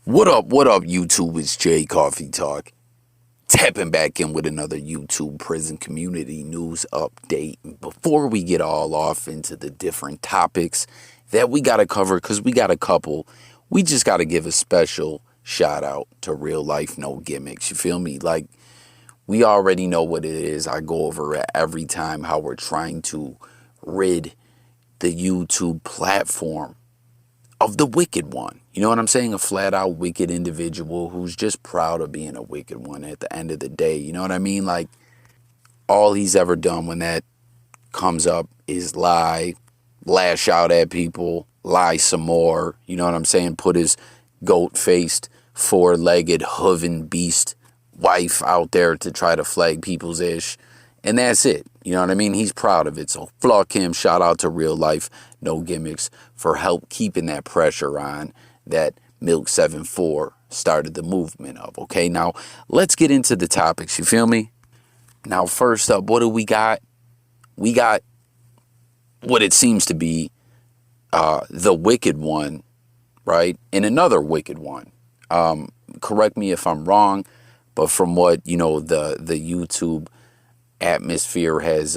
What up, YouTube? It's Jay Coffee Talk. Tapping back in with another YouTube prison community news update. Before we get all off into the different topics that we got to cover, because we got a couple, we just got to give a special shout out to Real Life No Gimmicks. You feel me? Like, we already know what it is. I go over it every time, how we're trying to rid the YouTube platform of the wicked one. You know what I'm saying? A flat out wicked individual who's just proud of being a wicked one at the end of the day. You know what I mean? Like, all he's ever done when that comes up is lie, lash out at people, lie some more. You know what I'm saying? Put his goat-faced, four-legged, hooving beast wife out there to try to flag people's ish. And that's it. You know what I mean? He's proud of it. So fuck him. Shout out to Real Life No Gimmicks for help keeping that pressure on that Milk 74 started the movement of. Okay, now let's get into the topics. You feel me? Now, first up, what do we got? We got what it seems to be the wicked one, right? And another wicked one. Correct me if I'm wrong, but from what, you know, the YouTube atmosphere has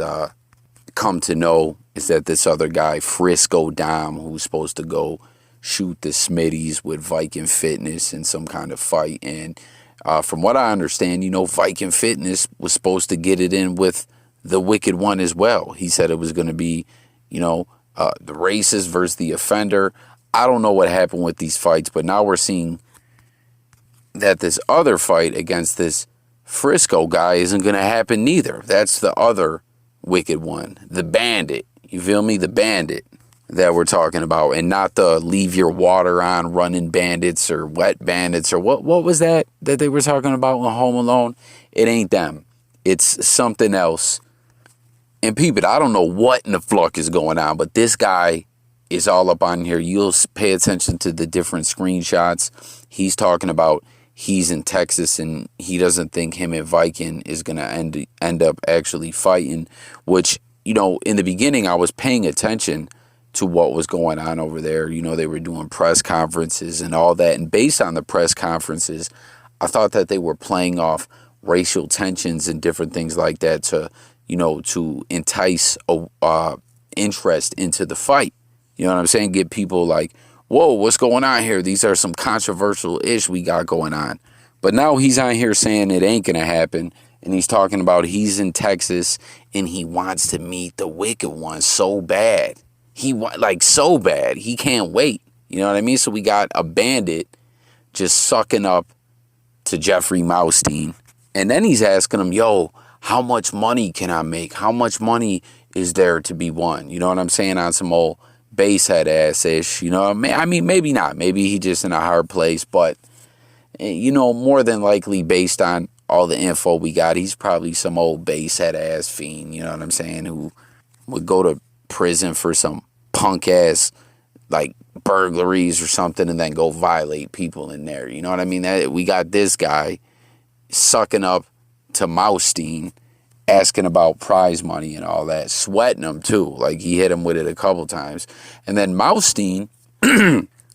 come to know is that this other guy, Frisco Dom, who's supposed to go shoot the Smitties with Viking Fitness in some kind of fight. And from what I understand, you know, Viking Fitness was supposed to get it in with the wicked one as well. He said it was going to be, you know, the racist versus the offender. I don't know what happened with these fights, but now we're seeing that this other fight against this Frisco guy isn't going to happen neither. That's the other wicked one, the bandit. You feel me? The bandit that we're talking about, and not the leave your water on running bandits or wet bandits or what was that they were talking about in Home Alone? It ain't them. It's something else. And people, I don't know what in the fuck is going on, but this guy is all up on here. You'll pay attention to the different screenshots. He's talking about he's in Texas and he doesn't think him and Viking is going to end up actually fighting, which, you know, in the beginning I was paying attention to what was going on over there. You know, they were doing press conferences and all that. And based on the press conferences, I thought that they were playing off racial tensions and different things like that to, you know, to entice interest into the fight. You know what I'm saying? Get people like, whoa, what's going on here? These are some controversial ish we got going on. But now he's on here saying it ain't going to happen. And he's talking about he's in Texas and he wants to meet the wicked one so bad. So bad. He can't wait. You know what I mean? So we got a bandit just sucking up to Jeffrey Maustein. And then he's asking him, yo, how much money can I make? How much money is there to be won? You know what I'm saying? On some old basehead ass-ish, you know, I mean, maybe not. Maybe he just in a hard place, but, you know, more than likely based on all the info we got, he's probably some old basehead ass fiend, you know what I'm saying, who would go to prison for some punk-ass, like, burglaries or something and then go violate people in there, you know what I mean? We got this guy sucking up to Maustein, asking about prize money and all that, sweating him too. Like, he hit him with it a couple times. And then Maustein,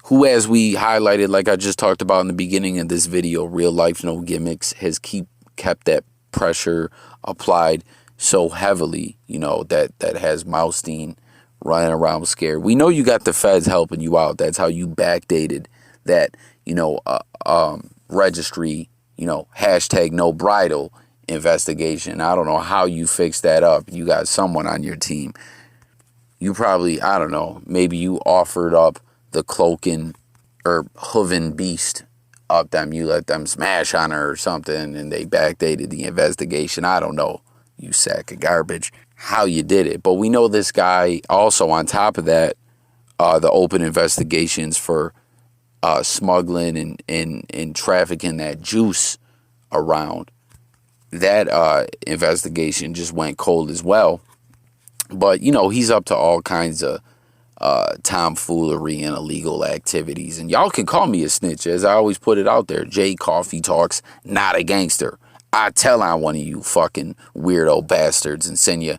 who, as we highlighted, like I just talked about in the beginning of this video, Real Life No Gimmicks, has kept that pressure applied so heavily, you know, that has Maustein running around scared. We know you got the feds helping you out. That's how you backdated that, you know, registry, you know, hashtag no bridle investigation. I don't know how you fixed that up. You got someone on your team. You probably, I don't know, maybe you offered up the cloaking or hooving beast up them. You let them smash on her or something and they backdated the investigation. I don't know, you sack of garbage, how you did it. But we know this guy also, on top of that, the open investigations for smuggling and trafficking that juice around. That investigation just went cold as well. But, you know, he's up to all kinds of tomfoolery and illegal activities. And y'all can call me a snitch, as I always put it out there. Jay Coffee Talks, not a gangster. I tell on one of you fucking weirdo bastards and send you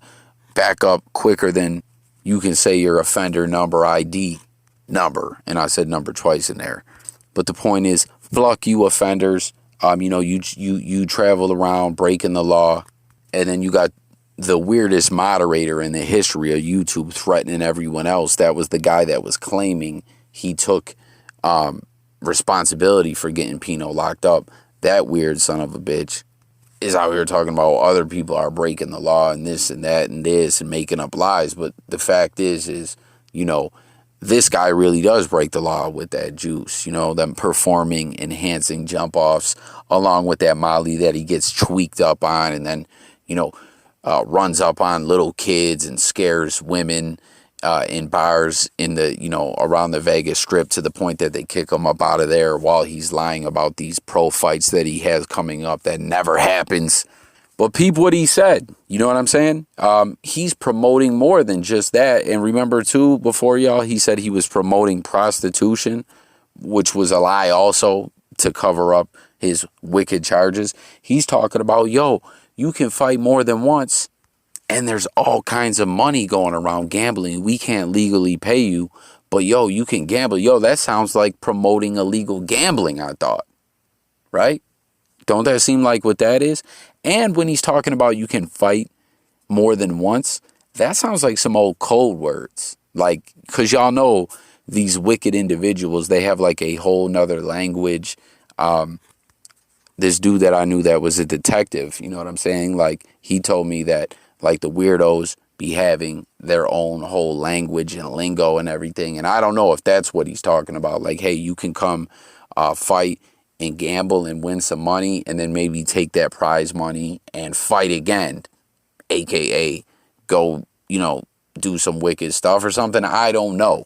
back up quicker than you can say your offender number ID number. And I said number twice in there. But the point is, fuck you offenders. You travel around breaking the law, and then you got the weirdest moderator in the history of YouTube threatening everyone else. That was the guy that was claiming he took responsibility for getting Pino locked up. That weird son of a bitch is out here talking about other people are breaking the law and this and that and this and making up lies. But the fact is, this guy really does break the law with that juice, them performing enhancing jump offs along with that Molly that he gets tweaked up on, and then, runs up on little kids and scares women in bars in the, around the Vegas Strip to the point that they kick him up out of there while he's lying about these pro fights that he has coming up that never happens. But peep what he said. You know what I'm saying? He's promoting more than just that. And remember, too, before y'all, he said he was promoting prostitution, which was a lie also to cover up his wicked charges. He's talking about, you can fight more than once, and there's all kinds of money going around gambling. We can't legally pay you, but, you can gamble. That sounds like promoting illegal gambling, I thought. Right? Don't that seem like what that is? And when he's talking about you can fight more than once, that sounds like some old code words. Like, because y'all know these wicked individuals, they have like a whole nother language. This dude that I knew that was a detective, you know what I'm saying? Like, he told me that, like, the weirdos be having their own whole language and lingo and everything. And I don't know if that's what he's talking about. Like, hey, you can come fight and gamble and win some money and then maybe take that prize money and fight again, aka go, do some wicked stuff or something. I don't know.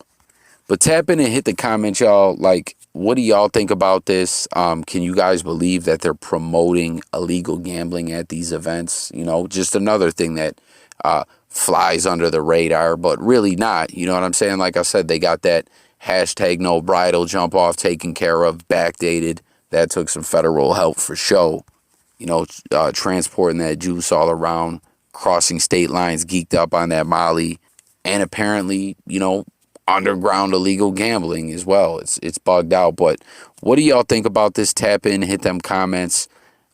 But tap in and hit the comments, y'all. Like, what do y'all think about this? Can you guys believe that they're promoting illegal gambling at these events? Just another thing that flies under the radar, but really not. You know what I'm saying? Like I said, they got that hashtag no bridal jump off taken care of, backdated. That took some federal help for show. Transporting that juice all around, crossing state lines, geeked up on that Molly, and apparently, underground illegal gambling as well. It's bugged out. But what do y'all think about this? Tap in, hit them comments.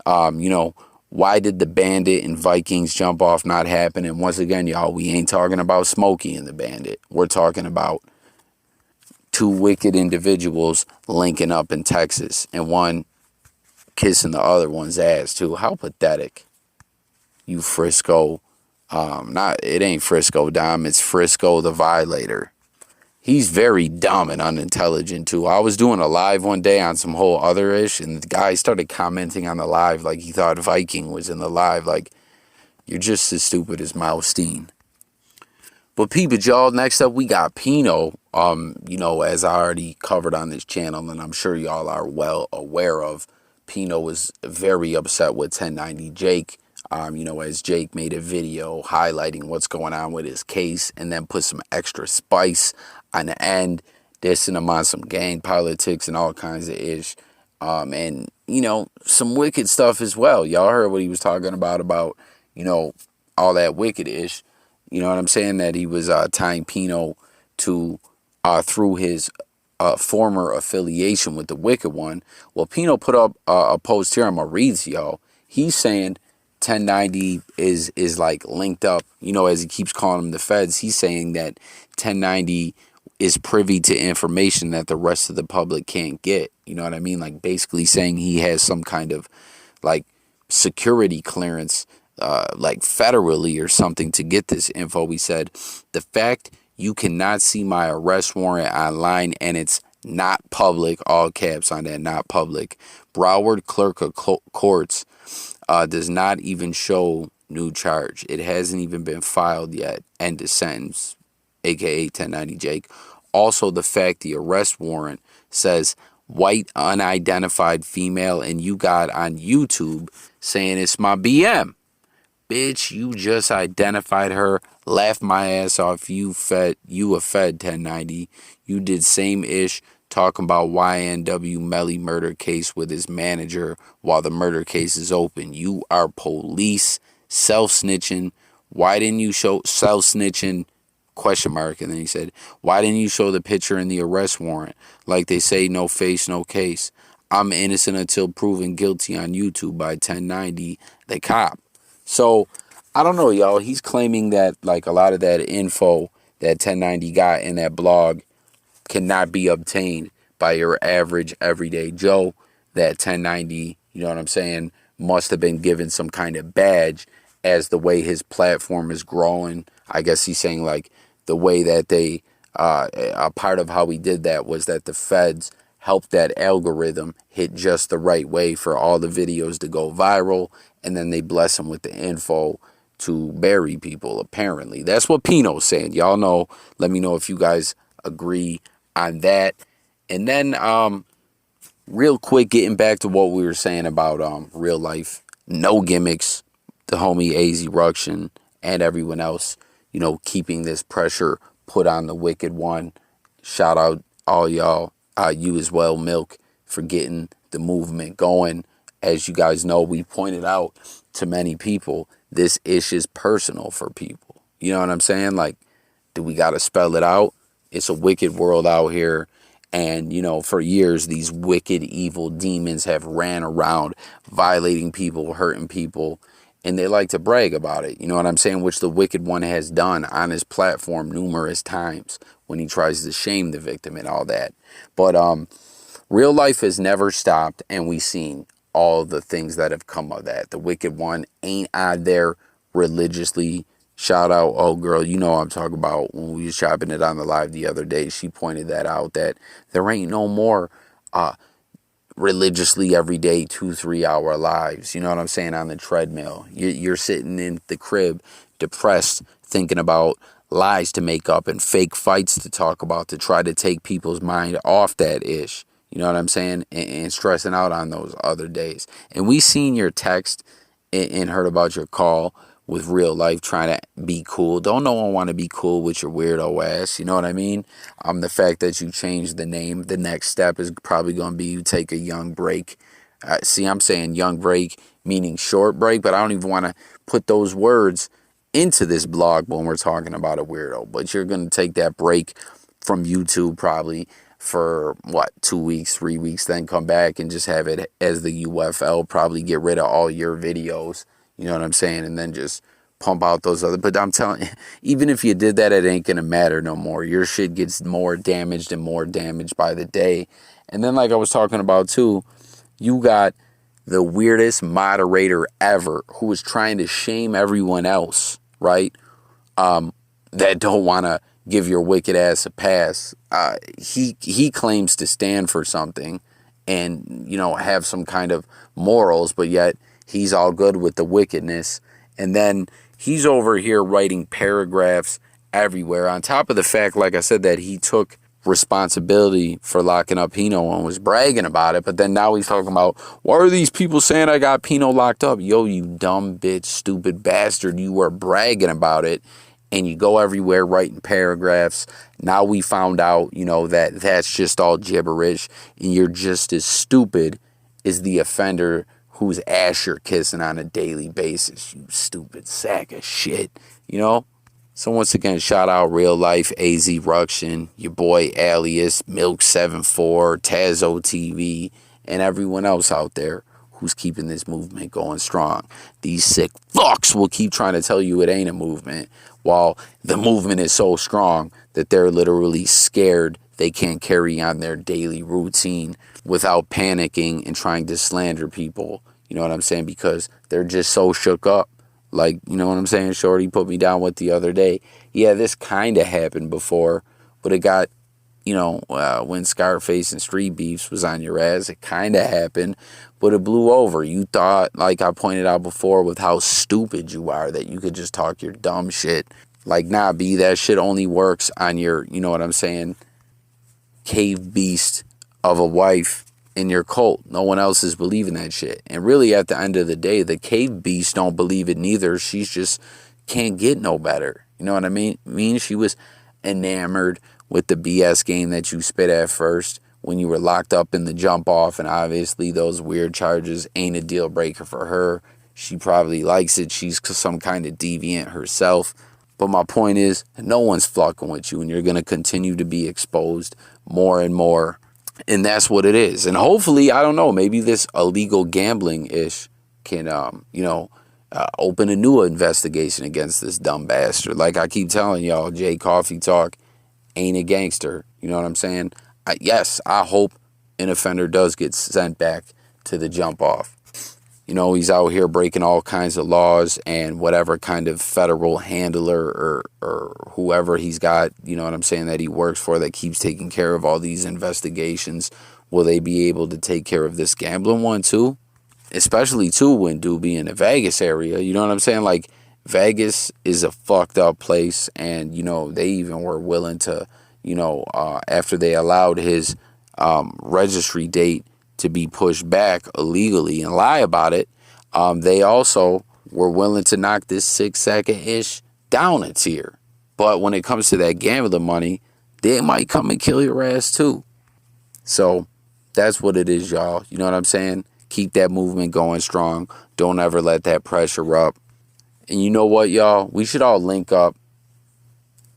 Why did the Bandit and Vikings jump off not happen? And once again, y'all, we ain't talking about Smokey and the Bandit. We're talking about two wicked individuals linking up in Texas and one kissing the other one's ass too. How pathetic. You Frisco. It ain't Frisco Dom, it's Frisco the Violator. He's very dumb and unintelligent too. I was doing a live one day on some whole other ish, and the guy started commenting on the live like he thought Viking was in the live. Like, you're just as stupid as Malstein. But peep it, y'all. Next up, we got Pino. As I already covered on this channel, and I'm sure y'all are well aware of, Pino was very upset with 1090 Jake. As Jake made a video highlighting what's going on with his case, and then put some extra spice on the end, dissing him on some gang politics and all kinds of ish. And some wicked stuff as well. Y'all heard what he was talking about, all that wicked ish. You know what I'm saying? That he was tying Pino to through his former affiliation with the Wicked One. Well, Pino put up a post here. I'm going to read to y'all. He's saying 1090 is like linked up, as he keeps calling them the feds. He's saying that 1090 is privy to information that the rest of the public can't get. You know what I mean? Like, basically saying he has some kind of like security clearance, like federally or something, to get this info. He said, the fact you cannot see my arrest warrant online and it's not public, all caps on that, not public. Broward Clerk of Courts does not even show new charge. It hasn't even been filed yet. End of sentence, aka 1090 Jake. Also, the fact the arrest warrant says white unidentified female, and you got on YouTube saying it's my BM. Bitch, you just identified her. Laugh my ass off. You a fed 1090. You did same ish talking about YNW Melly murder case with his manager while the murder case is open. You are police self-snitching. Why didn't you show self-snitching question mark. And then he said, why didn't you show the picture in the arrest warrant? Like they say, no face, no case. I'm innocent until proven guilty on YouTube by 1090, the cop. So, I don't know, y'all. He's claiming that, like, a lot of that info that 1090 got in that blog cannot be obtained by your average everyday Joe. That 1090, you know what I'm saying, must have been given some kind of badge as the way his platform is growing. I guess he's saying, like, the way that they, a part of how he did that was that the feds helped that algorithm hit just the right way for all the videos to go viral, and then they bless him with the info to bury people, apparently. That's what Pino's saying. Y'all know. Let me know if you guys agree on that. And then, real quick, getting back to what we were saying about real life, no gimmicks, the homie AZ Ruction and everyone else, you know, keeping this pressure put on the wicked one. Shout out all y'all, you as well, Milk, for getting the movement going. As you guys know, we pointed out to many people, this ish is personal for people. You know what I'm saying? Like, do we got to spell it out? It's a wicked world out here. And, you know, for years, these wicked, evil demons have ran around violating people, hurting people, and they like to brag about it. You know what I'm saying? Which the wicked one has done on his platform numerous times when he tries to shame the victim and all that. But real life has never stopped, and we've seen all the things that have come of that. The wicked one ain't out there religiously. Shout out, oh girl, you know what I'm talking about. When we was chopping it on the live the other day, she pointed that out, that there ain't no more religiously every day 2-3 hour lives. You know what I'm saying? On the treadmill, you're sitting in the crib, depressed, thinking about lies to make up and fake fights to talk about to try to take people's mind off that ish. You know what I'm saying? And stressing out on those other days. And we seen your text and heard about your call with real life trying to be cool. Don't no one want to be cool with your weirdo ass. You know what I mean? The fact that you changed the name, the next step is probably going to be you take a young break. See, I'm saying young break, meaning short break, but I don't even want to put those words into this blog when we're talking about a weirdo. But you're going to take that break from YouTube probably for, 2 weeks, 3 weeks, then come back and just have it as the UFL, probably get rid of all your videos. You know what I'm saying? And then just pump out those other. But I'm telling you, even if you did that, it ain't going to matter no more. Your shit gets more damaged and more damaged by the day. And then, like I was talking about too, you got the weirdest moderator ever who was trying to shame everyone else, right? That don't want to give your wicked ass a pass. He claims to stand for something and, you know, have some kind of morals, but yet he's all good with the wickedness. And then he's over here writing paragraphs everywhere. On top of the fact, like I said, that he took responsibility for locking up Pino and was bragging about it. But then now he's talking about, why are these people saying I got Pino locked up? Yo, you dumb bitch, stupid bastard. You were bragging about it. And you go everywhere writing paragraphs. Now we found out, you know, that that's just all gibberish. And you're just as stupid as the offender whose ass you're kissing on a daily basis, you stupid sack of shit, you know? So once again, shout out real life, AZ Ruction, your boy Alias, Milk74, Tazo TV, and everyone else out there who's keeping this movement going strong. These sick fucks will keep trying to tell you it ain't a movement, while the movement is so strong that they're literally scared they can't carry on their daily routine without panicking and trying to slander people. You know what I'm saying? Because they're just so shook up. Like, you know what I'm saying? Shorty put me down with the other day. Yeah, this kind of happened before, but it got, you know, when Scarface and Street Beefs was on your ass, it kind of happened, but it blew over. You thought, like I pointed out before, with how stupid you are, that you could just talk your dumb shit. Like, nah, B, that shit only works on your, you know what I'm saying, cave beast of a wife in your cult. No one else is believing that shit. And really, at the end of the day, the cave beast don't believe it neither. She's just can't get no better. You know what I mean? She was enamored with the BS game that you spit at first when you were locked up in the jump off, and obviously those weird charges ain't a deal breaker for her. She probably likes it. She's some kind of deviant herself. But my point is, no one's fucking with you, and you're going to continue to be exposed more and more. And that's what it is. And hopefully, I don't know, maybe this illegal gambling-ish can, open a new investigation against this dumb bastard. Like I keep telling y'all, Jay Coffee Talk ain't a gangster. You know what I'm saying? Yes, I hope an offender does get sent back to the jump off. You know, he's out here breaking all kinds of laws, and whatever kind of federal handler or whoever he's got, you know what I'm saying, that he works for that keeps taking care of all these investigations, will they be able to take care of this gambling one too? Especially too when dude be in the Vegas area, you know what I'm saying? Like, Vegas is a fucked up place, and, you know, they even were willing to, after they allowed his registry date to be pushed back illegally and lie about it, they also were willing to knock this 6-second-ish down a tier. But when it comes to that gambling money, they might come and kill your ass too. So that's what it is, y'all. You know what I'm saying? Keep that movement going strong. Don't ever let that pressure up. And you know what, y'all? We should all link up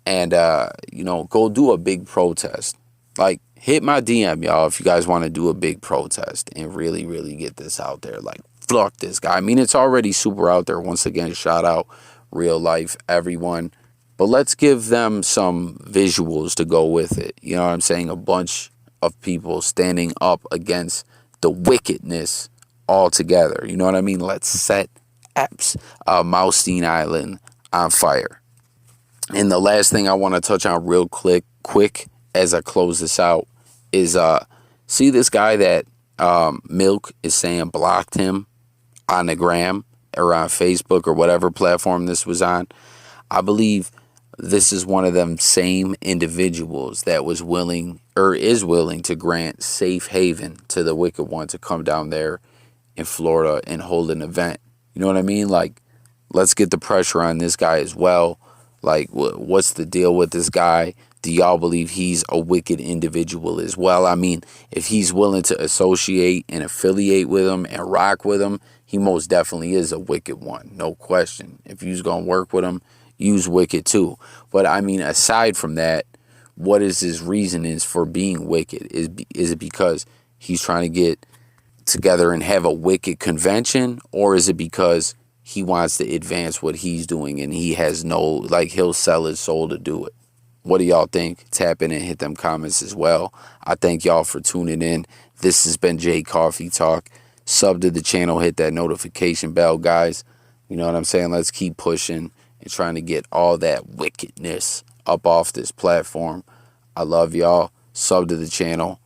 and, go do a big protest. Like, hit my DM, y'all, if you guys want to do a big protest and really, really get this out there. Like, fuck this guy. I mean, it's already super out there. Once again, shout out real life, everyone. But let's give them some visuals to go with it. You know what I'm saying? A bunch of people standing up against the wickedness altogether. You know what I mean? Let's set Maustein Island on fire. And the last thing I want to touch on real quick as I close this out is see this guy that Milk is saying blocked him on the gram or on Facebook or whatever platform this was on. I believe this is one of them same individuals that was willing or is willing to grant safe haven to the wicked one to come down there in Florida and hold an event. You know what I mean? Like, let's get the pressure on this guy as well. Like, what's the deal with this guy? Do y'all believe he's a wicked individual as well? I mean, if he's willing to associate and affiliate with him and rock with him, he most definitely is a wicked one. No question. If you's going to work with him, use wicked too. But I mean, aside from that, what is his reasonings for being wicked? Is it because he's trying to get together and have a wicked convention? Or is it because he wants to advance what he's doing and he has he'll sell his soul to do it? What do y'all think? Tap in and hit them comments as well. I thank y'all for tuning in. This has been Jay Coffee Talk. Sub to the channel, hit that notification bell, guys. You know what I'm saying? Let's keep pushing and trying to get all that wickedness up off this platform. I love y'all. Sub to the channel.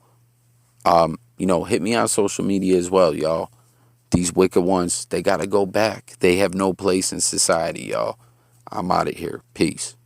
Hit me on social media as well, y'all. These wicked ones, they got to go back. They have no place in society, y'all. I'm out of here. Peace.